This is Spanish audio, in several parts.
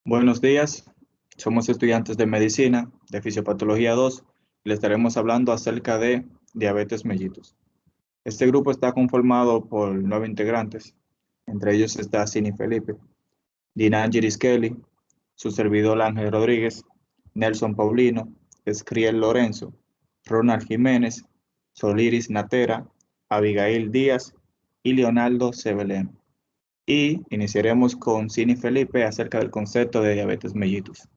Buenos días, somos estudiantes de medicina, de fisiopatología 2, y le estaremos hablando acerca de diabetes mellitus. Este grupo está conformado por 9 integrantes, entre ellos está Cini Felipe, Dinangiris Kelly, su servidor Ángel Rodríguez, Nelson Paulino, Escriel Lorenzo, Ronald Jiménez, Soliris Natera, Abigail Díaz y Leonardo Sebelén. Y iniciaremos con Cini Felipe acerca del concepto de diabetes mellitus.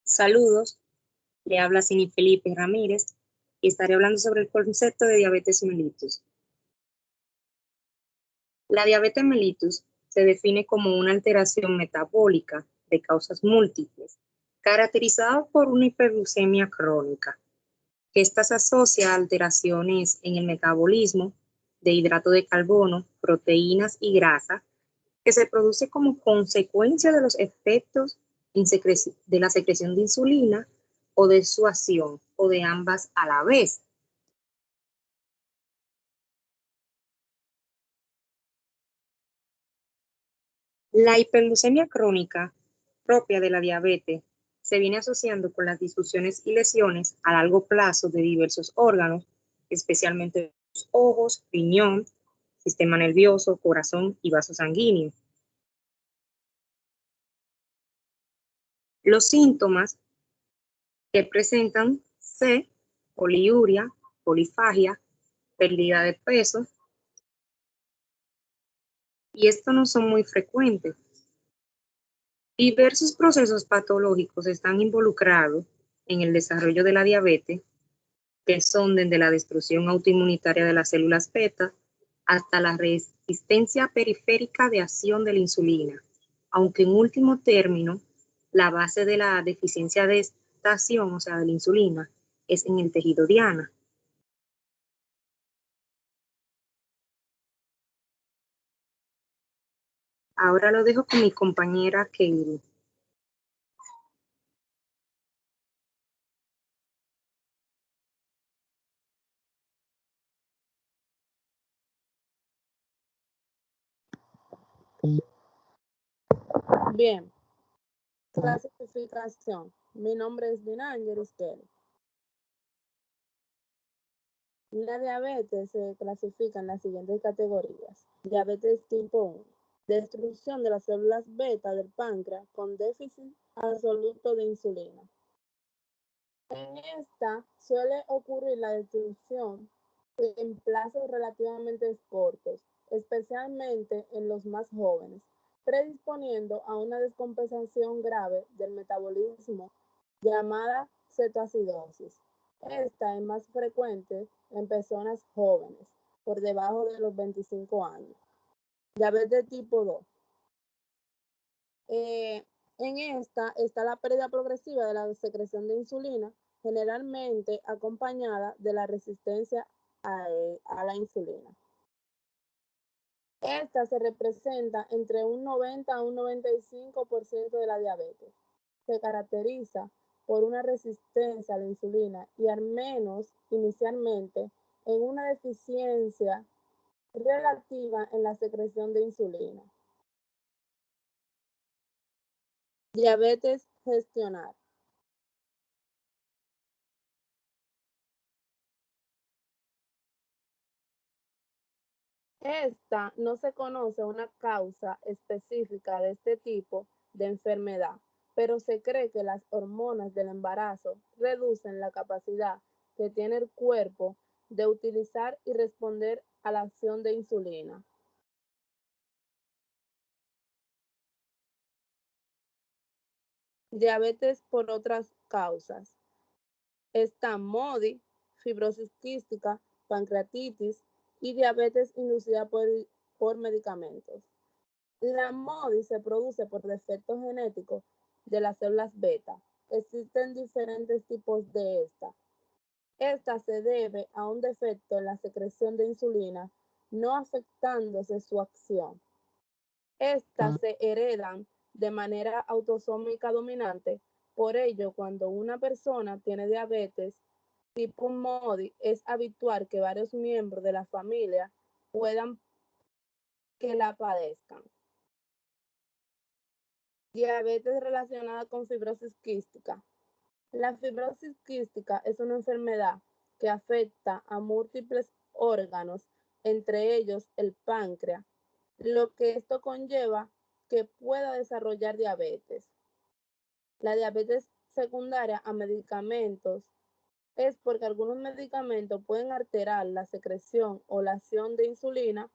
Saludos, le habla Cini Felipe Ramírez y estaré hablando sobre el concepto de diabetes mellitus. La diabetes mellitus se define como una alteración metabólica de causas múltiples, caracterizada por una hiperglucemia crónica. Esta se asocia a alteraciones en el metabolismo de hidrato de carbono, proteínas y grasa, que se produce como consecuencia de los efectos de la secreción de insulina o de su acción, o de ambas a la vez. La hiperglucemia crónica propia de la diabetes se viene asociando con las disfunciones y lesiones a largo plazo de diversos órganos, especialmente los ojos, riñón, sistema nervioso, corazón y vasos sanguíneos. Los síntomas que presentan poliuria, polifagia, pérdida de peso, y estos no son muy frecuentes. Diversos procesos patológicos están involucrados en el desarrollo de la diabetes, que son desde la destrucción autoinmunitaria de las células beta hasta la resistencia periférica de acción de la insulina, aunque en último término, la base de la deficiencia de esta acción, o sea, de la insulina, es en el tejido diana. Ahora lo dejo con mi compañera Kelly. Bien, clasificación. Mi nombre es Dinangiris Kelly. La diabetes se clasifica en las siguientes categorías. Diabetes tipo 1. Destrucción de las células beta del páncreas con déficit absoluto de insulina. En esta suele ocurrir la destrucción en plazos relativamente cortos, especialmente en los más jóvenes, predisponiendo a una descompensación grave del metabolismo llamada cetoacidosis. Esta es más frecuente en personas jóvenes, por debajo de los 25 años. Diabetes tipo 2. En esta está la pérdida progresiva de la secreción de insulina, generalmente acompañada de la resistencia a la insulina. Esta se representa entre un 90 a un 95% de la diabetes. Se caracteriza por una resistencia a la insulina y al menos inicialmente en una deficiencia relativa en la secreción de insulina. Diabetes gestionar. Esta no se conoce una causa específica de este tipo de enfermedad, pero se cree que las hormonas del embarazo reducen la capacidad que tiene el cuerpo de utilizar y responder a la acción de insulina. Diabetes por otras causas. Están MODY, fibrosis quística, pancreatitis y diabetes inducida por medicamentos. La MODY se produce por defectos genéticos de las células beta. Existen diferentes tipos de esta. Esta se debe a un defecto en la secreción de insulina, no afectándose su acción. Estas se heredan de manera autosómica dominante. Por ello, cuando una persona tiene diabetes tipo MODY, es habitual que varios miembros de la familia puedan que la padezcan. Diabetes relacionada con fibrosis quística. La fibrosis quística es una enfermedad que afecta a múltiples órganos, entre ellos el páncreas, lo que esto conlleva que pueda desarrollar diabetes. La diabetes secundaria a medicamentos es porque algunos medicamentos pueden alterar la secreción o la acción de insulina,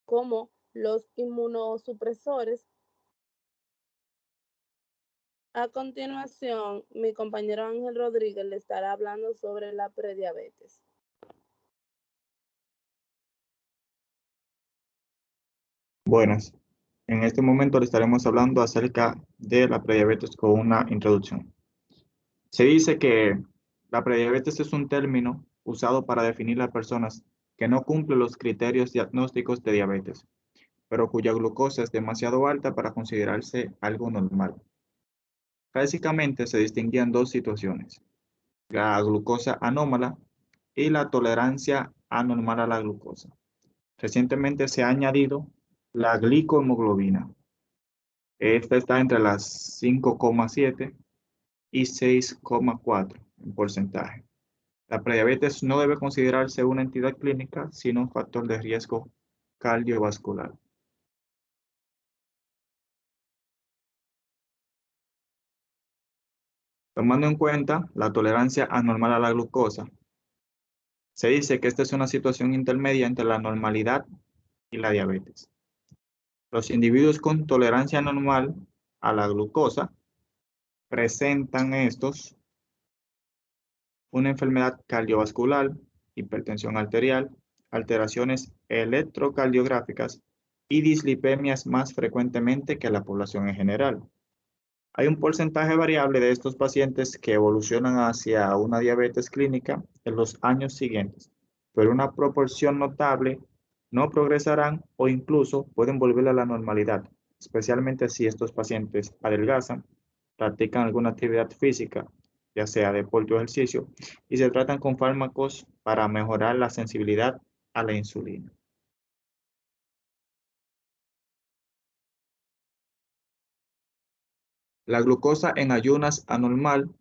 como los inmunosupresores. A continuación, mi compañero Ángel Rodríguez le estará hablando sobre la prediabetes. Buenas. En este momento le estaremos hablando acerca de la prediabetes con una introducción. Se dice que la prediabetes es un término usado para definir las personas que no cumplen los criterios diagnósticos de diabetes, pero cuya glucosa es demasiado alta para considerarse algo normal. Básicamente se distinguían dos situaciones: la glucosa anómala y la tolerancia anormal a la glucosa. Recientemente se ha añadido la glicohemoglobina. Esta está entre las 5,7 y 6,4 en porcentaje. La prediabetes no debe considerarse una entidad clínica, sino un factor de riesgo cardiovascular. Tomando en cuenta la tolerancia anormal a la glucosa, se dice que esta es una situación intermedia entre la normalidad y la diabetes. Los individuos con tolerancia anormal a la glucosa presentan una enfermedad cardiovascular, hipertensión arterial, alteraciones electrocardiográficas y dislipemias más frecuentemente que la población en general. Hay un porcentaje variable de estos pacientes que evolucionan hacia una diabetes clínica en los años siguientes, pero una proporción notable no progresarán o incluso pueden volver a la normalidad, especialmente si estos pacientes adelgazan, practican alguna actividad física, ya sea deporte o ejercicio, y se tratan con fármacos para mejorar la sensibilidad a la insulina. La glucosa en ayunas anormal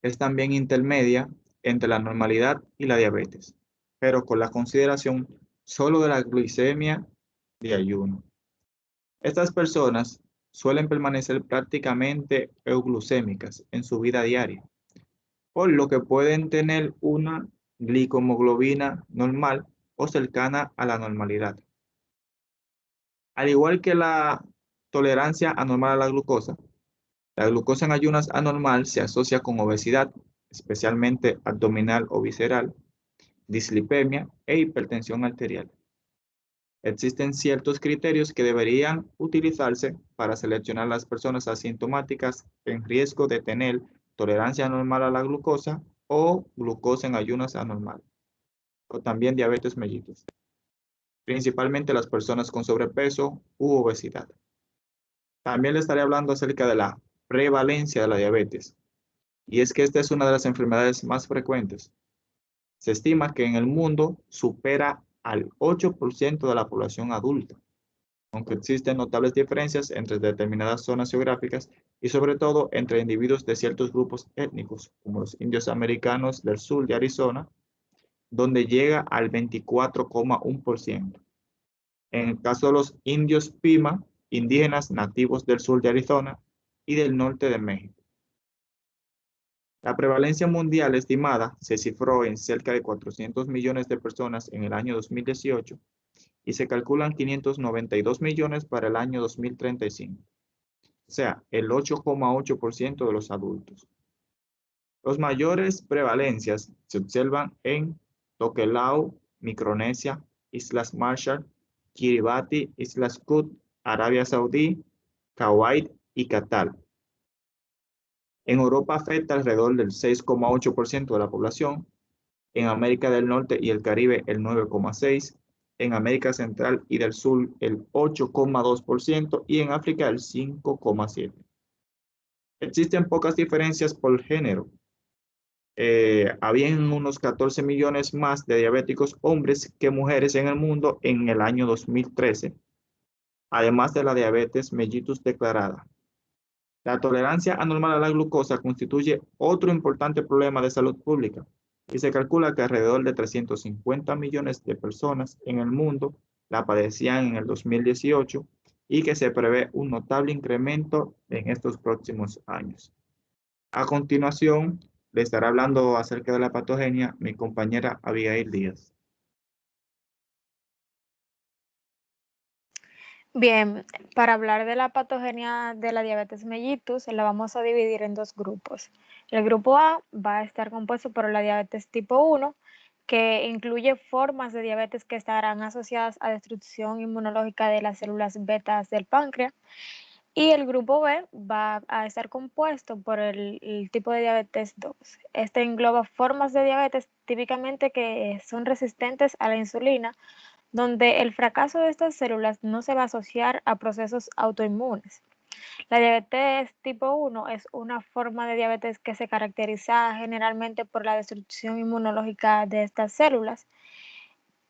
es también intermedia entre la normalidad y la diabetes, pero con la consideración solo de la glicemia de ayuno. Estas personas suelen permanecer prácticamente euglucémicas en su vida diaria, por lo que pueden tener una glicohemoglobina normal o cercana a la normalidad. Al igual que la tolerancia anormal a la glucosa en ayunas anormal se asocia con obesidad, especialmente abdominal o visceral, dislipemia e hipertensión arterial. Existen ciertos criterios que deberían utilizarse para seleccionar las personas asintomáticas en riesgo de tener tolerancia anormal a la glucosa o glucosa en ayunas anormal, o también diabetes mellitus, principalmente las personas con sobrepeso u obesidad. También le estaré hablando acerca de la prevalencia de la diabetes, y es que esta es una de las enfermedades más frecuentes. Se estima que en el mundo supera al 8% de la población adulta, aunque existen notables diferencias entre determinadas zonas geográficas y sobre todo entre individuos de ciertos grupos étnicos, como los indios americanos del sur de Arizona, donde llega al 24,1%. En el caso de los indios Pima, indígenas nativos del sur de Arizona y del norte de México. La prevalencia mundial estimada se cifró en cerca de 400 millones de personas en el año 2018 y se calculan 592 millones para el año 2035, o sea, el 8,8% de los adultos. Los mayores prevalencias se observan en Tokelau, Micronesia, Islas Marshall, Kiribati, Islas Cook, Arabia Saudí, Kuwait y Qatar. En Europa afecta alrededor del 6,8% de la población, en América del Norte y el Caribe el 9,6%, en América Central y del Sur el 8,2% y en África el 5,7%. Existen pocas diferencias por género. Habían unos 14 millones más de diabéticos hombres que mujeres en el mundo en el año 2013, además de la diabetes mellitus declarada. La tolerancia anormal a la glucosa constituye otro importante problema de salud pública y se calcula que alrededor de 350 millones de personas en el mundo la padecían en el 2018 y que se prevé un notable incremento en estos próximos años. A continuación, le estará hablando acerca de la patogenia mi compañera Abigail Díaz. Bien, para hablar de la patogenia de la diabetes mellitus, la vamos a dividir en dos grupos. El grupo A va a estar compuesto por la diabetes tipo 1, que incluye formas de diabetes que estarán asociadas a destrucción inmunológica de las células betas del páncreas. Y el grupo B va a estar compuesto por el tipo de diabetes 2. Este engloba formas de diabetes típicamente que son resistentes a la insulina, donde el fracaso de estas células no se va a asociar a procesos autoinmunes. La diabetes tipo 1 es una forma de diabetes que se caracteriza generalmente por la destrucción inmunológica de estas células,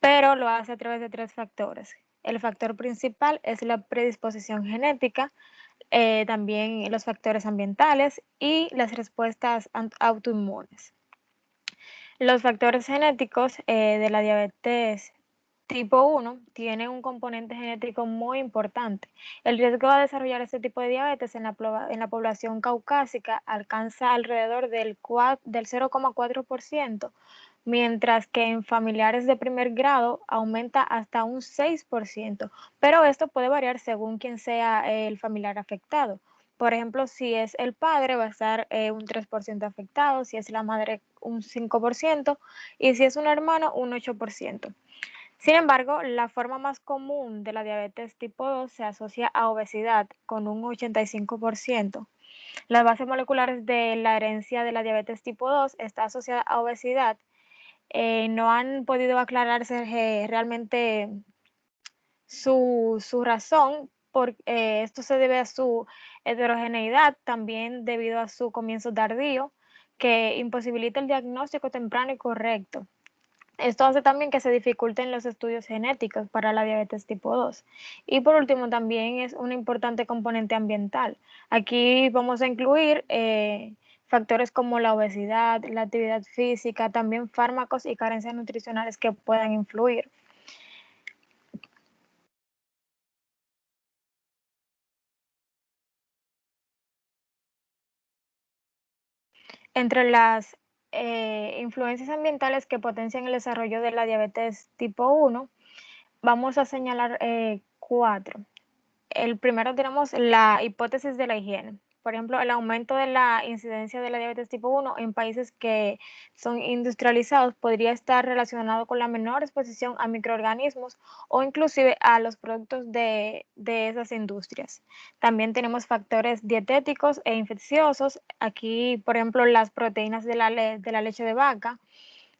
pero lo hace a través de tres factores. El factor principal es la predisposición genética, también los factores ambientales y las respuestas autoinmunes. Los factores genéticos de la diabetes tipo 1 tienen un componente genético muy importante. El riesgo de desarrollar este tipo de diabetes en la población caucásica alcanza alrededor del 0,4%, mientras que en familiares de primer grado aumenta hasta un 6%, pero esto puede variar según quién sea el familiar afectado. Por ejemplo, si es el padre va a estar un 3% afectado, si es la madre un 5% y si es un hermano un 8%. Sin embargo, la forma más común de la diabetes tipo 2 se asocia a obesidad con un 85%. Las bases moleculares de la herencia de la diabetes tipo 2 está asociada a obesidad. No han podido aclararse realmente su razón. Esto se debe a su heterogeneidad, también debido a su comienzo tardío, que imposibilita el diagnóstico temprano y correcto. Esto hace también que se dificulten los estudios genéticos para la diabetes tipo 2. Y por último, también es un importante componente ambiental. Aquí vamos a incluir factores como la obesidad, la actividad física, también fármacos y carencias nutricionales que puedan influir. Entre las influencias ambientales que potencian el desarrollo de la diabetes tipo 1, vamos a señalar 4. El primero tenemos la hipótesis de la higiene. Por ejemplo, el aumento de la incidencia de la diabetes tipo 1 en países que son industrializados podría estar relacionado con la menor exposición a microorganismos o inclusive a los productos de esas industrias. También tenemos factores dietéticos e infecciosos. Aquí, por ejemplo, las proteínas de la leche de vaca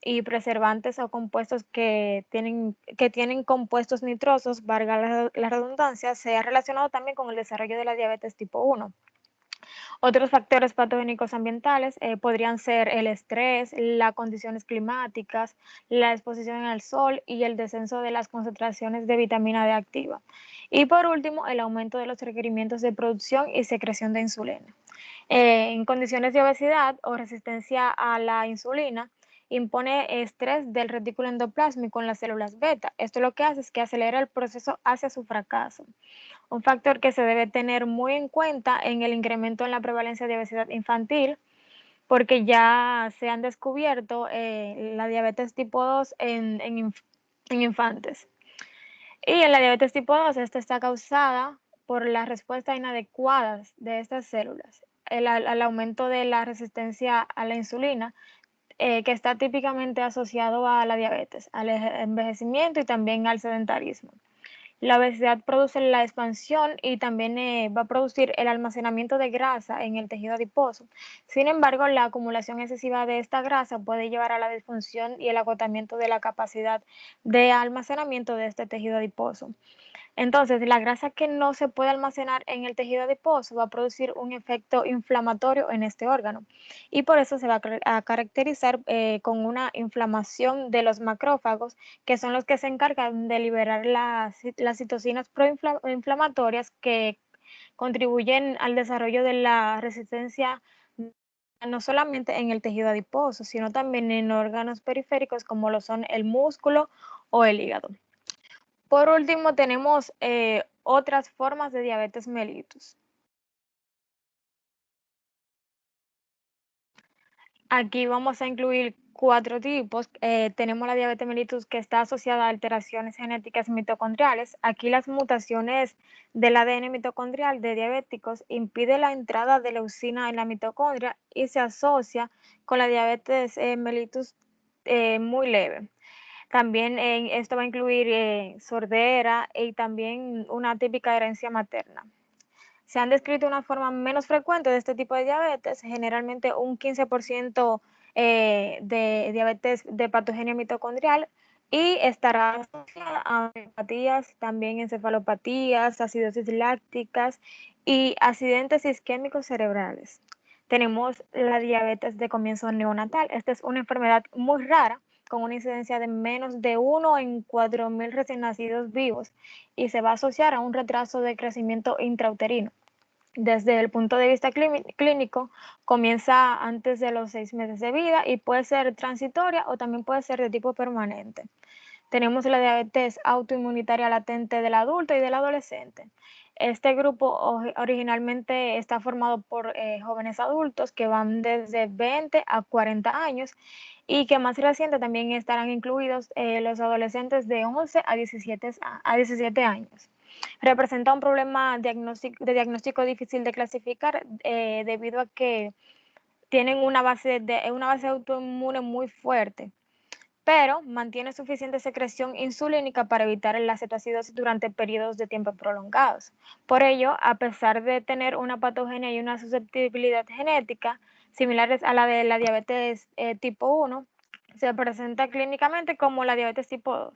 y preservantes o compuestos que tienen compuestos nitrosos, valga la redundancia, se ha relacionado también con el desarrollo de la diabetes tipo 1. Otros factores patogénicos ambientales podrían ser el estrés, las condiciones climáticas, la exposición al sol y el descenso de las concentraciones de vitamina D activa. Y por último, el aumento de los requerimientos de producción y secreción de insulina. En condiciones de obesidad o resistencia a la insulina, impone estrés del retículo endoplásmico en las células beta. Esto lo que hace es que acelera el proceso hacia su fracaso. Un factor que se debe tener muy en cuenta en el incremento en la prevalencia de obesidad infantil, porque ya se han descubierto la diabetes tipo 2 en infantes. Y en la diabetes tipo 2, esta está causada por la respuesta inadecuada de estas células, el aumento de la resistencia a la insulina, que está típicamente asociado a la diabetes, al envejecimiento y también al sedentarismo. La obesidad produce la expansión y también va a producir el almacenamiento de grasa en el tejido adiposo. Sin embargo, la acumulación excesiva de esta grasa puede llevar a la disfunción y el agotamiento de la capacidad de almacenamiento de este tejido adiposo. Entonces, la grasa que no se puede almacenar en el tejido adiposo va a producir un efecto inflamatorio en este órgano y por eso se va a caracterizar con una inflamación de los macrófagos, que son los que se encargan de liberar las citocinas proinflamatorias que contribuyen al desarrollo de la resistencia no solamente en el tejido adiposo, sino también en órganos periféricos como lo son el músculo o el hígado. Por último, tenemos otras formas de diabetes mellitus. Aquí vamos a incluir 4 tipos. Tenemos la diabetes mellitus que está asociada a alteraciones genéticas mitocondriales. Aquí las mutaciones del ADN mitocondrial de diabéticos impiden la entrada de leucina en la mitocondria y se asocia con la diabetes mellitus muy leve. También esto va a incluir sordera y también una típica herencia materna. Se han descrito una forma menos frecuente de este tipo de diabetes, generalmente un 15% de diabetes de patogenia mitocondrial y estará asociada a neuropatías, también encefalopatías, acidosis lácticas y accidentes isquémicos cerebrales. Tenemos la diabetes de comienzo neonatal. Esta es una enfermedad muy rara con una incidencia de menos de 1 en 4.000 recién nacidos vivos y se va a asociar a un retraso de crecimiento intrauterino. Desde el punto de vista clínico, comienza antes de los 6 meses de vida y puede ser transitoria o también puede ser de tipo permanente. Tenemos la diabetes autoinmunitaria latente del adulto y del adolescente. Este grupo originalmente está formado por jóvenes adultos que van desde 20 a 40 años y que más reciente también estarán incluidos los adolescentes de 11 a 17 años. Representa un problema de diagnóstico difícil de clasificar debido a que tienen una base autoinmune muy fuerte, pero mantiene suficiente secreción insulínica para evitar la cetoacidosis durante periodos de tiempo prolongados. Por ello, a pesar de tener una patogenia y una susceptibilidad genética similares a la de la diabetes tipo 1, se presenta clínicamente como la diabetes tipo 2.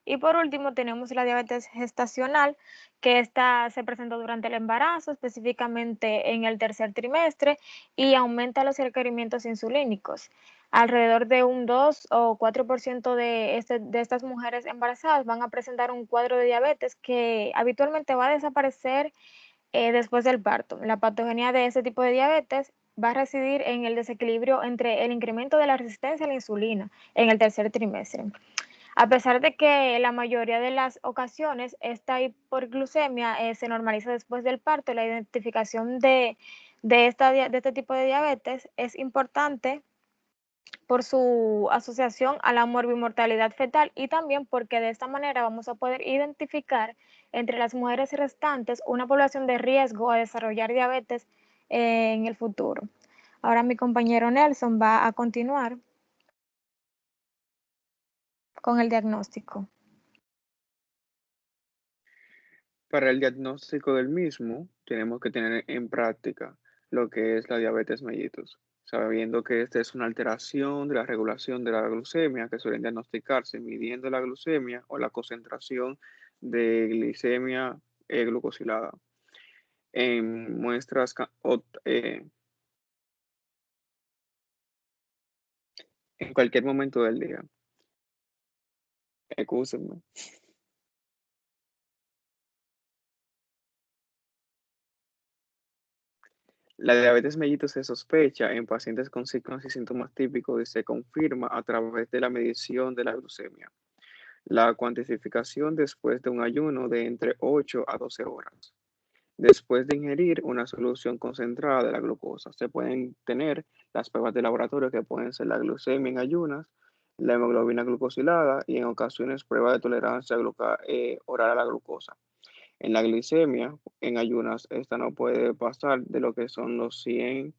Y por último tenemos la diabetes gestacional, que esta se presenta durante el embarazo, específicamente en el tercer trimestre, y aumenta los requerimientos insulínicos. Alrededor de un 2 o 4% de estas mujeres embarazadas van a presentar un cuadro de diabetes que habitualmente va a desaparecer después del parto. La patogenia de este tipo de diabetes va a residir en el desequilibrio entre el incremento de la resistencia a la insulina en el tercer trimestre. A pesar de que la mayoría de las ocasiones esta hiperglucemia se normaliza después del parto, la identificación de este tipo de diabetes es importante por su asociación a la morbimortalidad fetal y también porque de esta manera vamos a poder identificar entre las mujeres restantes una población de riesgo a desarrollar diabetes en el futuro. Ahora mi compañero Nelson va a continuar con el diagnóstico. Para el diagnóstico del mismo, tenemos que tener en práctica lo que es la diabetes mellitus, sabiendo que esta es una alteración de la regulación de la glucemia que suelen diagnosticarse midiendo la glucemia o la concentración de glicemia glucosilada en muestras en cualquier momento del día. Excúsenme. La diabetes mellitus se sospecha en pacientes con signos y síntomas típicos y se confirma a través de la medición de la glucemia. La cuantificación después de un ayuno de entre 8 a 12 horas. Después de ingerir una solución concentrada de la glucosa, se pueden tener las pruebas de laboratorio que pueden ser la glucemia en ayunas, la hemoglobina glucosilada y en ocasiones pruebas de tolerancia oral a la glucosa. En la glicemia, en ayunas, esta no puede pasar de lo que son los 100.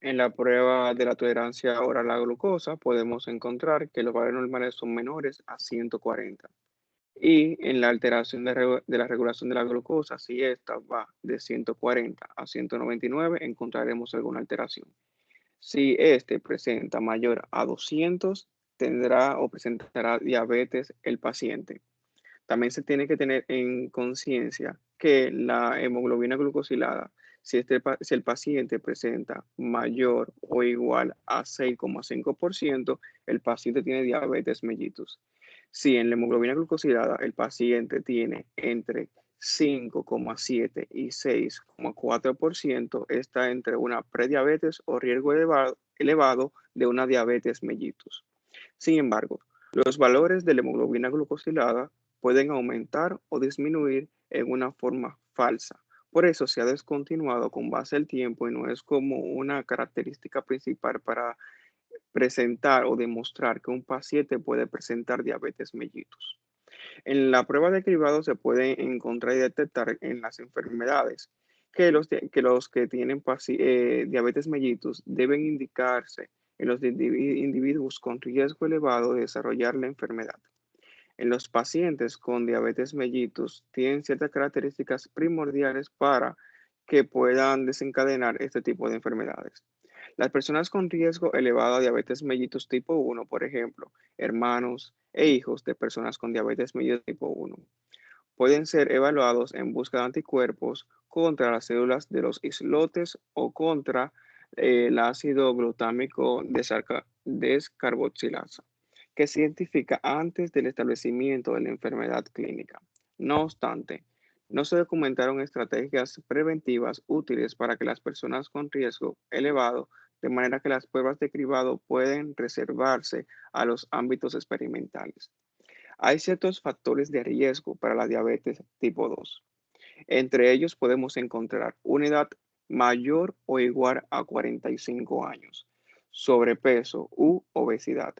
En la prueba de la tolerancia oral a la glucosa podemos encontrar que los valores normales son menores a 140. Y en la alteración de la regulación de la glucosa, si esta va de 140 a 199, encontraremos alguna alteración. Si este presenta mayor a 200, tendrá o presentará diabetes el paciente. También se tiene que tener en conciencia que la hemoglobina glucosilada, si el paciente presenta mayor o igual a 6,5%, el paciente tiene diabetes mellitus. Si en la hemoglobina glucosilada el paciente tiene entre 5,7 y 6,4%, está entre una prediabetes o riesgo elevado de una diabetes mellitus. Sin embargo, los valores de la hemoglobina glucosilada pueden aumentar o disminuir en una forma falsa. Por eso se ha descontinuado con base al tiempo y no es como una característica principal para presentar o demostrar que un paciente puede presentar diabetes mellitus. En la prueba de cribado se puede encontrar y detectar en las enfermedades que los que tienen diabetes mellitus deben indicarse en los individuos con riesgo elevado de desarrollar la enfermedad. En los pacientes con diabetes mellitus tienen ciertas características primordiales para que puedan desencadenar este tipo de enfermedades. Las personas con riesgo elevado a diabetes mellitus tipo 1, por ejemplo, hermanos e hijos de personas con diabetes mellitus tipo 1, pueden ser evaluados en busca de anticuerpos contra las células de los islotes o contra el ácido glutámico descarboxilasa, que se identifica antes del establecimiento de la enfermedad clínica. No obstante, no se documentaron estrategias preventivas útiles para que las personas con riesgo elevado, de manera que las pruebas de cribado pueden reservarse a los ámbitos experimentales. Hay ciertos factores de riesgo para la diabetes tipo 2. Entre ellos podemos encontrar una edad mayor o igual a 45 años, sobrepeso u obesidad,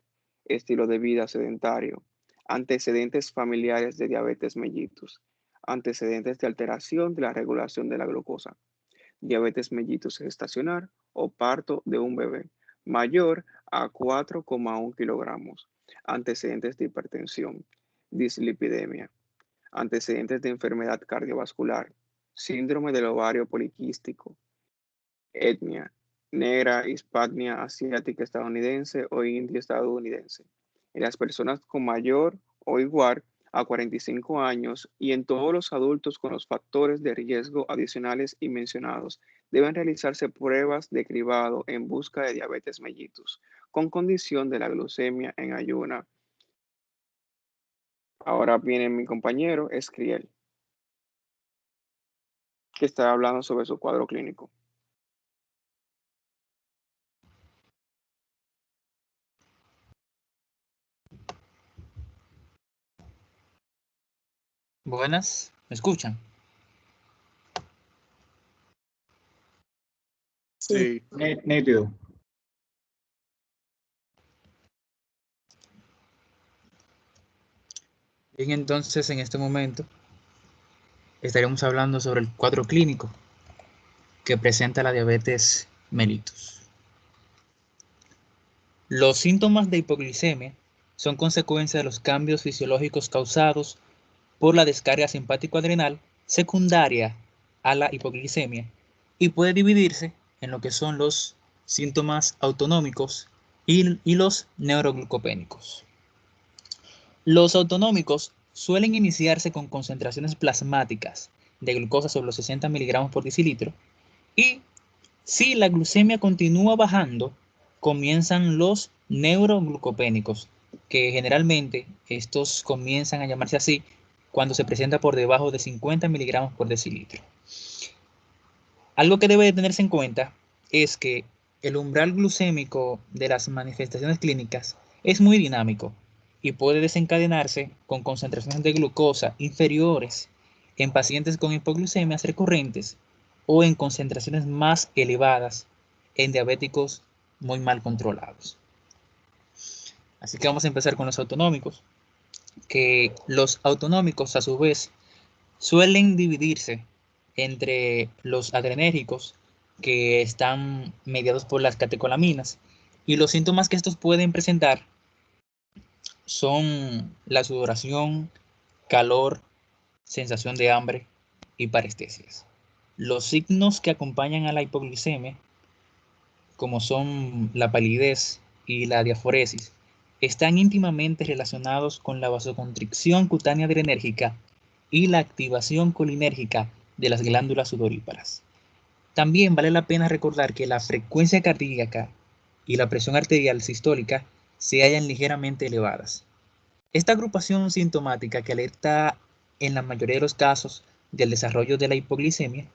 estilo de vida sedentario, antecedentes familiares de diabetes mellitus, antecedentes de alteración de la regulación de la glucosa, diabetes mellitus gestacional o parto de un bebé mayor a 4,1 kilogramos, antecedentes de hipertensión, dislipidemia, antecedentes de enfermedad cardiovascular, síndrome del ovario poliquístico, etnia negra, hispania asiática estadounidense o india estadounidense. En las personas con mayor o igual a 45 años y en todos los adultos con los factores de riesgo adicionales y mencionados, deben realizarse pruebas de cribado en busca de diabetes mellitus, con condición de la glucemia en ayuna. Ahora viene mi compañero Escriel, que está hablando sobre su cuadro clínico. Buenas, ¿me escuchan? Sí. Nítido. Bien, entonces en este momento estaremos hablando sobre el cuadro clínico que presenta la diabetes mellitus. Los síntomas de hipoglicemia son consecuencia de los cambios fisiológicos causados por la descarga simpático-adrenal secundaria a la hipoglicemia y puede dividirse en lo que son los síntomas autonómicos y los neuroglucopénicos. Los autonómicos suelen iniciarse con concentraciones plasmáticas de glucosa sobre los 60 miligramos por decilitro y si la glucemia continúa bajando, comienzan los neuroglucopénicos, que generalmente estos comienzan a llamarse así cuando se presenta por debajo de 50 miligramos por decilitro. Algo que debe de tenerse en cuenta es que el umbral glucémico de las manifestaciones clínicas es muy dinámico y puede desencadenarse con concentraciones de glucosa inferiores en pacientes con hipoglucemias recurrentes o en concentraciones más elevadas en diabéticos muy mal controlados. Así que vamos a empezar con los autonómicos, que los autonómicos a su vez suelen dividirse entre los adrenérgicos, que están mediados por las catecolaminas, y los síntomas que estos pueden presentar son la sudoración, calor, sensación de hambre y parestesias. Los signos que acompañan a la hipoglicemia, como son la palidez y la diaforesis, están íntimamente relacionados con la vasoconstricción cutánea adrenérgica y la activación colinérgica de las glándulas sudoríparas. También vale la pena recordar que la frecuencia cardíaca y la presión arterial sistólica se hallan ligeramente elevadas. Esta agrupación sintomática que alerta en la mayoría de los casos del desarrollo de la hipoglicemia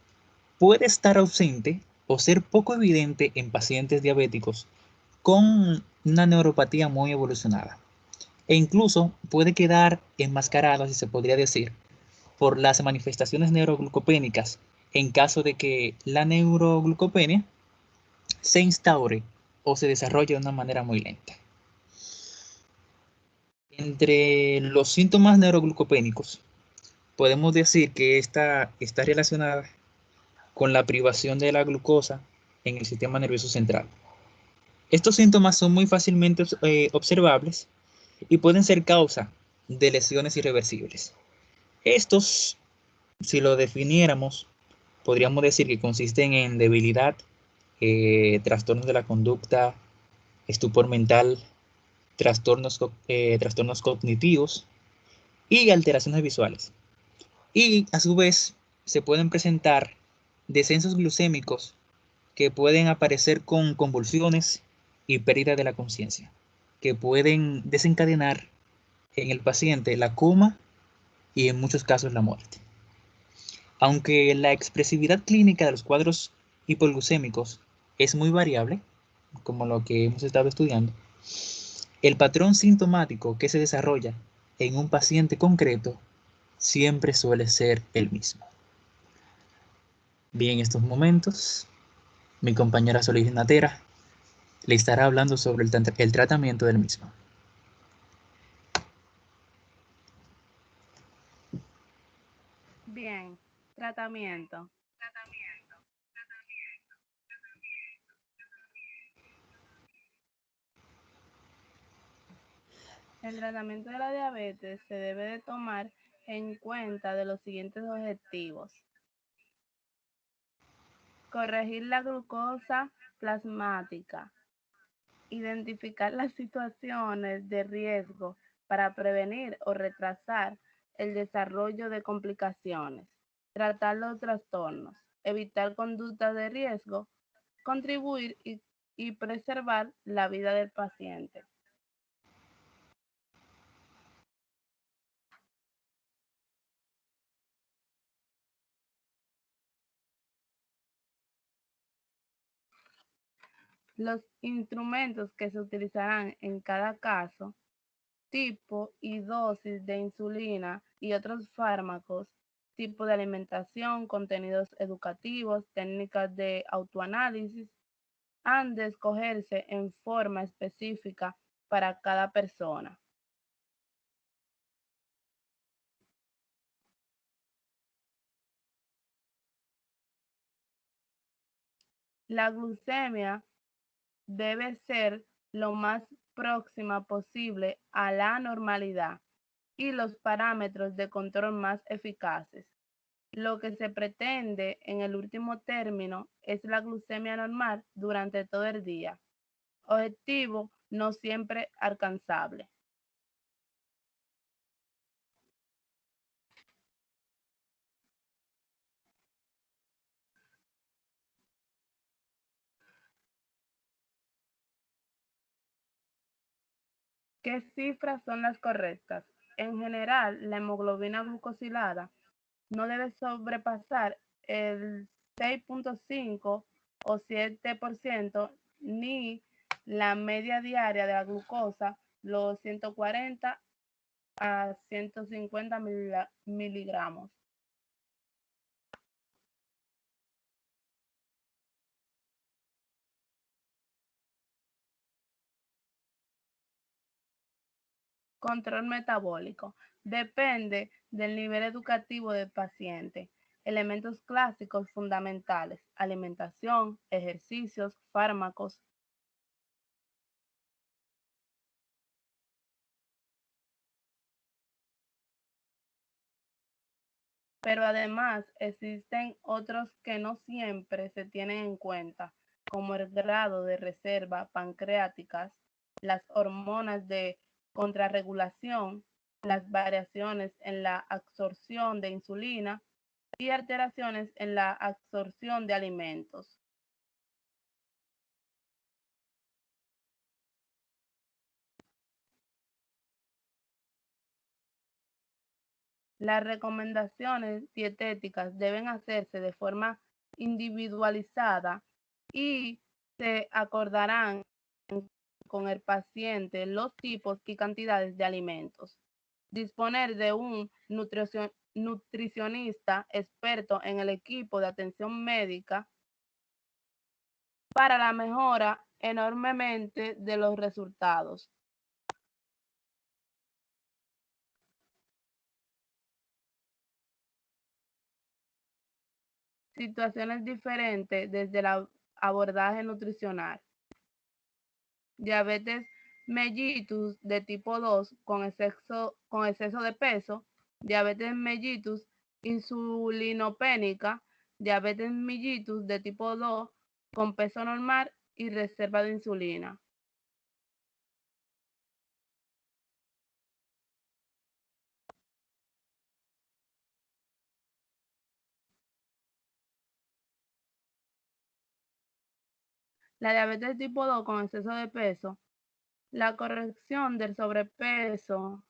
puede estar ausente o ser poco evidente en pacientes diabéticos con una neuropatía muy evolucionada e incluso puede quedar enmascarada, si se podría decir, por las manifestaciones neuroglucopénicas en caso de que la neuroglucopenia se instaure o se desarrolle de una manera muy lenta. Entre los síntomas neuroglucopénicos, podemos decir que esta está relacionada con la privación de la glucosa en el sistema nervioso central. Estos síntomas son muy fácilmente observables y pueden ser causa de lesiones irreversibles. Estos, si lo definiéramos, podríamos decir que consisten en debilidad, trastornos de la conducta, estupor mental, trastornos cognitivos y alteraciones visuales. Y a su vez se pueden presentar descensos glucémicos que pueden aparecer con convulsiones y pérdida de la conciencia, que pueden desencadenar en el paciente la coma y en muchos casos la muerte. Aunque la expresividad clínica de los cuadros hipoglucémicos es muy variable, como lo que hemos estado estudiando, el patrón sintomático que se desarrolla en un paciente concreto siempre suele ser el mismo. Bien, en estos momentos, mi compañera Solís Natera le estará hablando sobre el tratamiento del mismo. Bien, tratamiento. El tratamiento de la diabetes se debe de tomar en cuenta de los siguientes objetivos. Corregir la glucosa plasmática. Identificar las situaciones de riesgo para prevenir o retrasar el desarrollo de complicaciones. Tratar los trastornos. Evitar conductas de riesgo. Contribuir y preservar la vida del paciente. Los instrumentos que se utilizarán en cada caso, tipo y dosis de insulina y otros fármacos, tipo de alimentación, contenidos educativos, técnicas de autoanálisis, han de escogerse en forma específica para cada persona. La glucemia debe ser lo más próxima posible a la normalidad y los parámetros de control más eficaces. Lo que se pretende en el último término es la glucemia normal durante todo el día. Objetivo no siempre alcanzable. ¿Qué cifras son las correctas? En general, la hemoglobina glucosilada no debe sobrepasar el 6.5 o 7%, ni la media diaria de la glucosa, los 140 a 150 miligramos. Control metabólico. Depende del nivel educativo del paciente. Elementos clásicos fundamentales: alimentación, ejercicios, fármacos. pero además existen otros que no siempre se tienen en cuenta, como el grado de reserva pancreáticas, las hormonas de contrarregulación, las variaciones en la absorción de insulina y alteraciones en la absorción de alimentos. Las recomendaciones dietéticas deben hacerse de forma individualizada y se acordarán con el paciente los tipos y cantidades de alimentos. Disponer de un nutricionista experto en el equipo de atención médica para la mejora enormemente de los resultados. Situaciones diferentes desde el abordaje nutricional. Diabetes mellitus de tipo 2 con exceso de peso, diabetes mellitus insulinopénica, diabetes mellitus de tipo 2 con peso normal y reserva de insulina. La diabetes tipo 2 con exceso de peso, la corrección del sobrepeso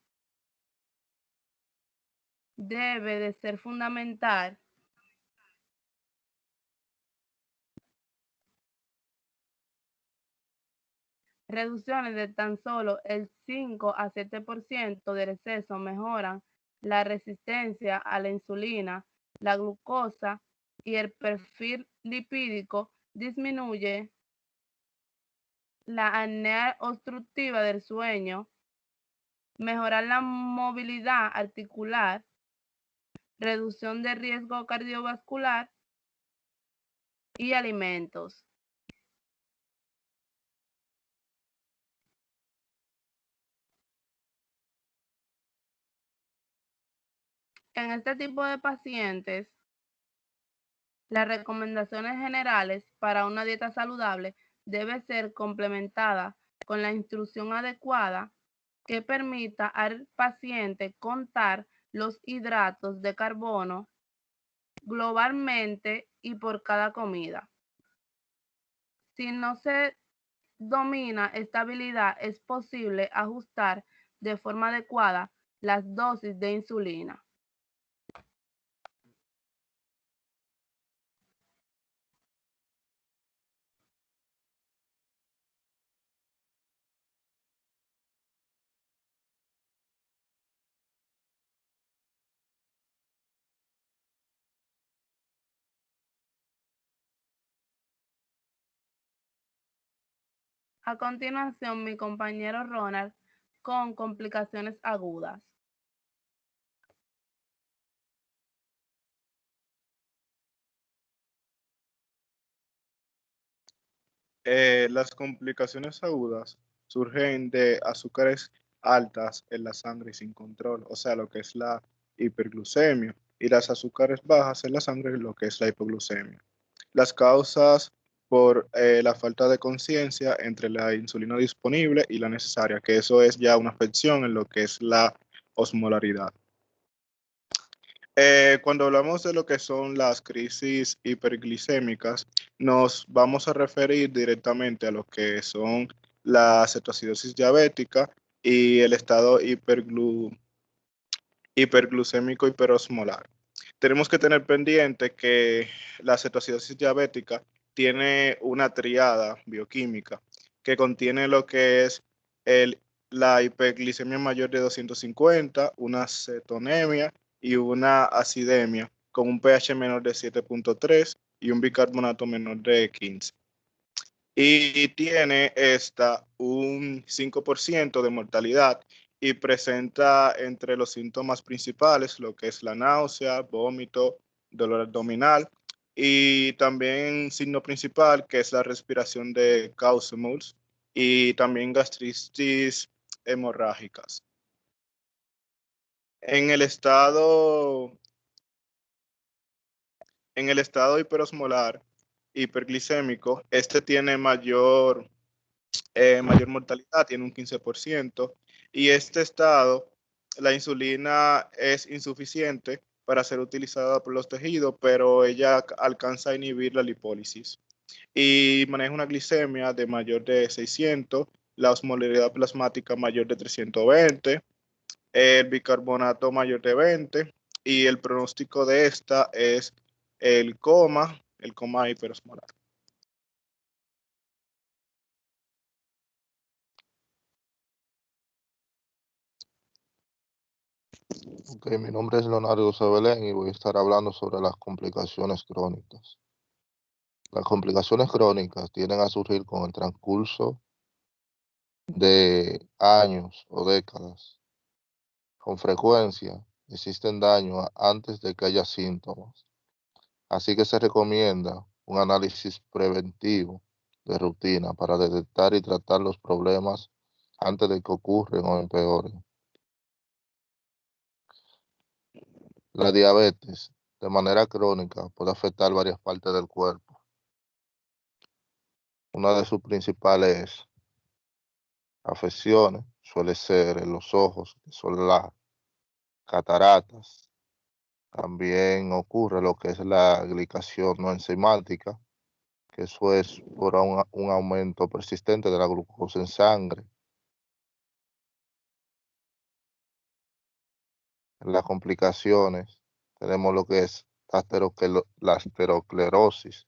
debe de ser fundamental reducciones de tan solo el 5 a 7% del exceso mejoran la resistencia a la insulina, la glucosa y el perfil lipídico disminuye la apnea obstructiva del sueño, mejorar la movilidad articular, reducción de riesgo cardiovascular y alimentos. En este tipo de pacientes, las recomendaciones generales para una dieta saludable debe ser complementada con la instrucción adecuada que permita al paciente contar los hidratos de carbono globalmente y por cada comida. Si no se domina esta habilidad, es posible ajustar de forma adecuada las dosis de insulina. A continuación, mi compañero Ronald con complicaciones agudas. Las complicaciones agudas surgen de azúcares altas en la sangre sin control, o sea, lo que es la hiperglucemia, y las azúcares bajas en la sangre, lo que es la hipoglucemia. Las causas por la falta de conciencia entre la insulina disponible y la necesaria, que eso es ya una afección en lo que es la osmolaridad. Cuando hablamos de lo que son las crisis hiperglicémicas, nos vamos a referir directamente a lo que son la cetoacidosis diabética y el estado hiperglucémico hiperosmolar. Tenemos que tener pendiente que la cetoacidosis diabética tiene una triada bioquímica que contiene lo que es la hiperglicemia mayor de 250, una cetonemia y una acidemia con un pH menor de 7.3 y un bicarbonato menor de 15. Y tiene un 5% de mortalidad y presenta entre los síntomas principales lo que es la náusea, vómito, dolor abdominal y también signo principal que es la respiración de Causemus y también gastritis hemorrágicas. En el estado En el estado hiperosmolar, hiperglicémico, este tiene mayor mortalidad, tiene un 15%, y este estado, la insulina es insuficiente para ser utilizada por los tejidos, pero ella alcanza a inhibir la lipólisis y maneja una glicemia de mayor de 600, la osmolaridad plasmática mayor de 320, el bicarbonato mayor de 20, y el pronóstico de esta es el coma hiperosmolar. Ok, mi nombre es Leonardo Sebelén y voy a estar hablando sobre las complicaciones crónicas. Las complicaciones crónicas tienden a surgir con el transcurso de años o décadas. Con frecuencia existen daños antes de que haya síntomas. Así que se recomienda un análisis preventivo de rutina para detectar y tratar los problemas antes de que ocurran o empeoren. La diabetes, de manera crónica, puede afectar varias partes del cuerpo. Una de sus principales afecciones suele ser en los ojos, que son las cataratas. También ocurre lo que es la glicación no enzimática, que eso es por un aumento persistente de la glucosa en sangre. En las complicaciones tenemos lo que es la aterosclerosis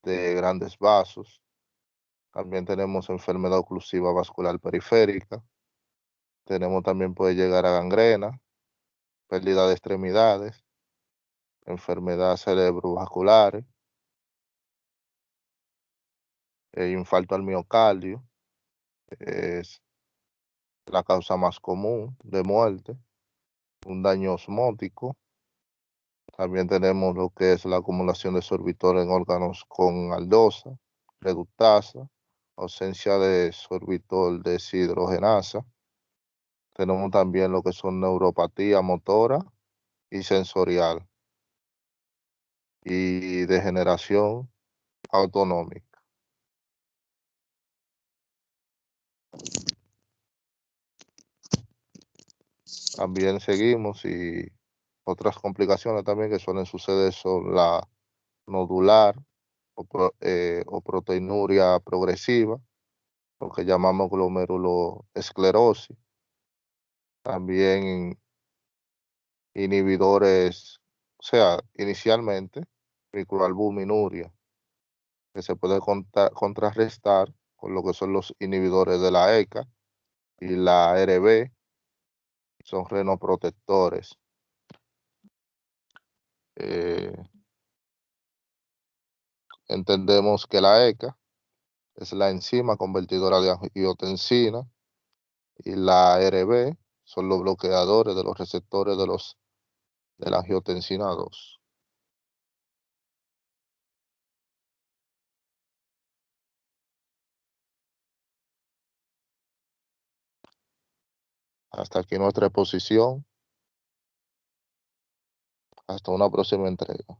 de grandes vasos. También tenemos enfermedad oclusiva vascular periférica. Tenemos también puede llegar a gangrena, pérdida de extremidades, enfermedad cerebrovascular, infarto al miocardio, es la causa más común de muerte, un daño osmótico. También tenemos lo que es la acumulación de sorbitol en órganos con aldosa, reductasa, ausencia de sorbitol deshidrogenasa. Tenemos también lo que son neuropatía motora y sensorial y degeneración autonómica. También seguimos y otras complicaciones también que suelen suceder son la nodular o proteinuria progresiva, lo que llamamos glomeruloesclerosis. También inhibidores, o sea, inicialmente microalbuminuria, que se puede contrarrestar con lo que son los inhibidores de la ECA y la ARB, son renoprotectores. Entendemos que la ECA es la enzima convertidora de angiotensina y la ARB son los bloqueadores de los receptores de la angiotensina 2. Hasta aquí nuestra exposición. Hasta una próxima entrega.